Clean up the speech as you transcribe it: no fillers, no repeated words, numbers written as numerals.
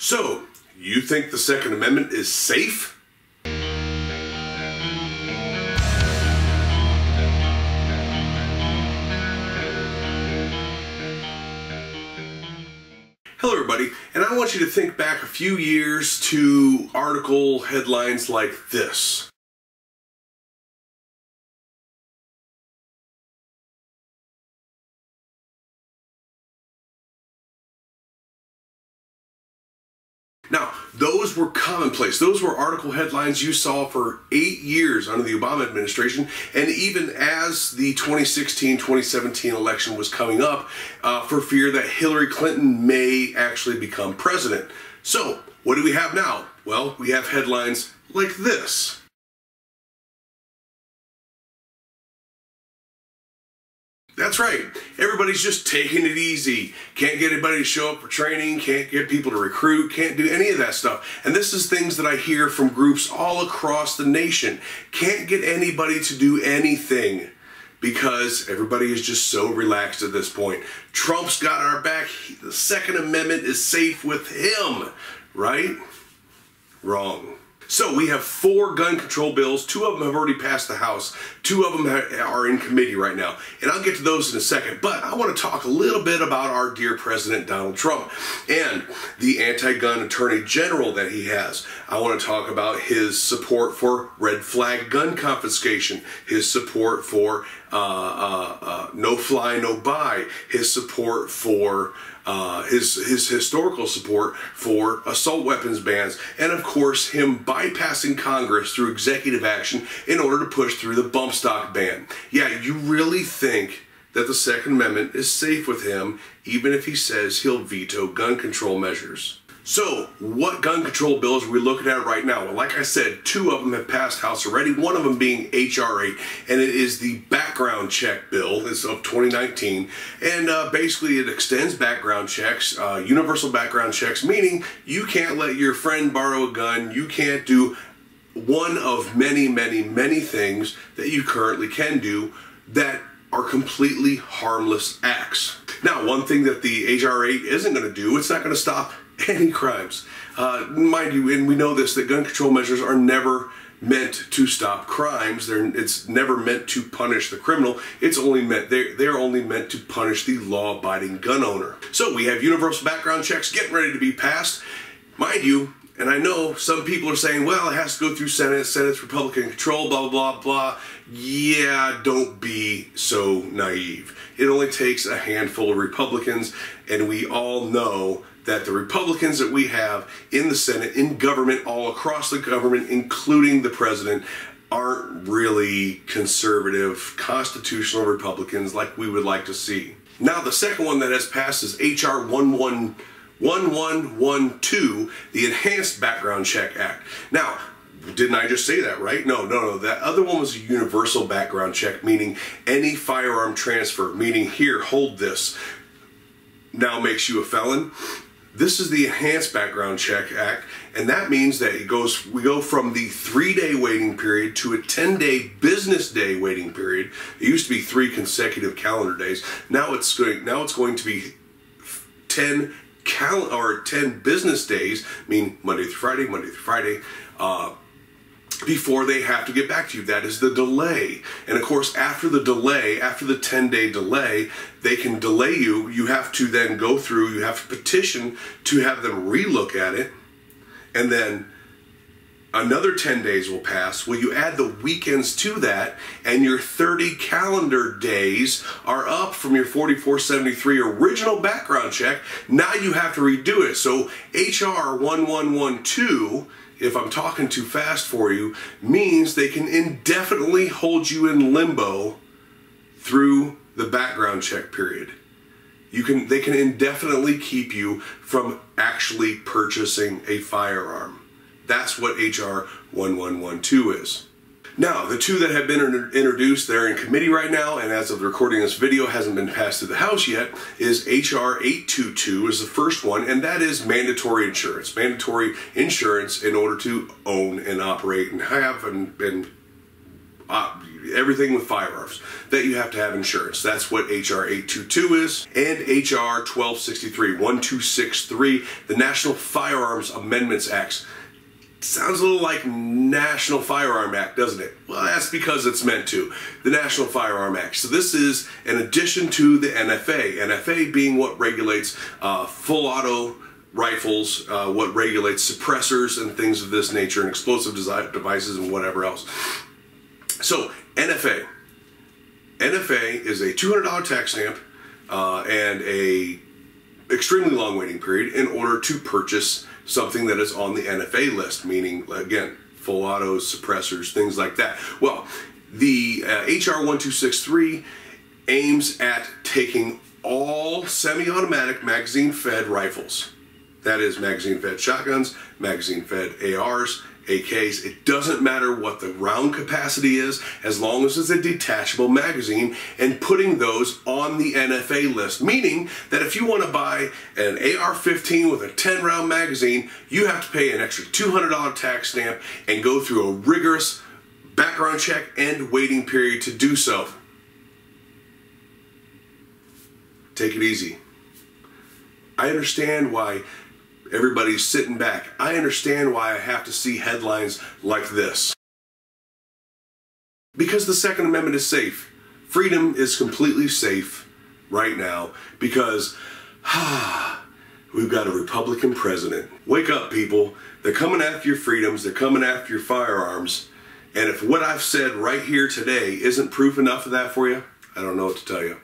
So, you think the Second Amendment is safe? Hello everybody, and I want you to think back a few years to article headlines like this. Now, those were commonplace. Those were article headlines you saw for 8 years under the Obama administration, and even as the 2016-2017 election was coming up, for fear that Hillary Clinton may actually become president. So, what do we have now? Well, we have headlines like this. That's right. Everybody's just taking it easy. Can't get anybody to show up for training, can't get people to recruit, can't do any of that stuff. And this is things that I hear from groups all across the nation. Can't get anybody to do anything because everybody is just so relaxed at this point. Trump's got our back. The Second Amendment is safe with him, right? Wrong. So we have 4 gun control bills. 2 of them have already passed the House. 2 of them are in committee right now. And I'll get to those in a second. But I want to talk a little bit about our dear President Donald Trump and the anti-gun attorney general that he has. I want to talk about his support for red flag gun confiscation, his support for no fly, no buy, his support for his historical support for assault weapons bans, and of course him bypassing Congress through executive action in order to push through the bump stock ban. Yeah, you really think that the Second Amendment is safe with him even if he says he'll veto gun control measures. So, what gun control bills are we looking at right now? Well, like I said, 2 of them have passed House already, one of them being H.R. 8, and it is the background check bill. It's of 2019, and basically it extends background checks, universal background checks, meaning you can't let your friend borrow a gun, you can't do one of many, many, many things that you currently can do that are completely harmless acts. Now, one thing that the H.R. 8 isn't going to do, it's not going to stop any crimes. Mind you, and we know this, that gun control measures are never meant to stop crimes. It's never meant to punish the criminal. It's only meant, they're only meant to punish the law-abiding gun owner. So we have universal background checks getting ready to be passed. Mind you, and I know some people are saying, well, it has to go through Senate, Senate's Republican control, blah, blah, blah, blah. Yeah, don't be so naive. It only takes a handful of Republicans, and we all know that the Republicans that we have in the Senate, in government, all across the government, including the president, aren't really conservative, constitutional Republicans like we would like to see. Now, the second one that has passed is H.R. 1112, the Enhanced Background Check Act. Now, didn't I just say that, right? No. That other one was a universal background check, meaning any firearm transfer, meaning here, hold this, now makes you a felon. This is the Enhanced Background Check Act, and that means that we go from the 3-day waiting period to a 10-day business day waiting period. It used to be 3 consecutive calendar days. Now it's going to be 10 business days, meaning Monday through Friday, before they have to get back to you. That is the delay. And of course, after the delay, after the 10-day delay, they can delay you. You have to then go through, you have to petition to have them relook at it. And then another 10 days will pass. Well, you add the weekends to that, and your 30 calendar days are up from your 4473 original background check. Now you have to redo it. So H.R. 1112, if I'm talking too fast for you, means they can indefinitely hold you in limbo through the background check period. They can indefinitely keep you from actually purchasing a firearm. That's what H.R. 1112 is. Now, the 2 that have been introduced, they're in committee right now, and as of the recording of this video, hasn't been passed through the House yet, is H.R. 822 is the first one, and that is mandatory insurance. Mandatory insurance in order to own and operate and have and everything with firearms, that you have to have insurance. That's what HR 822 is, and HR 1263, the National Firearms Amendments Act. Sounds a little like National Firearm Act, doesn't it? Well, that's because it's meant to. The National Firearm Act. So this is an addition to the NFA. NFA being what regulates full auto rifles, what regulates suppressors and things of this nature, and explosive devices and whatever else. So NFA is a $200 tax stamp and a extremely long waiting period in order to purchase something that is on the NFA list, meaning, again, full autos, suppressors, things like that. Well, the HR 1263 aims at taking all semi-automatic magazine-fed rifles. That is, magazine-fed shotguns, magazine-fed ARs, AKs. It doesn't matter what the round capacity is, as long as it's a detachable magazine, and putting those on the NFA list. Meaning that if you want to buy an AR-15 with a 10-round magazine, you have to pay an extra $200 tax stamp and go through a rigorous background check and waiting period to do so. Take it easy. I understand why everybody's sitting back. I understand why I have to see headlines like this. Because the Second Amendment is safe. Freedom is completely safe right now because we've got a Republican president. Wake up, people. They're coming after your freedoms. They're coming after your firearms. And if what I've said right here today isn't proof enough of that for you, I don't know what to tell you.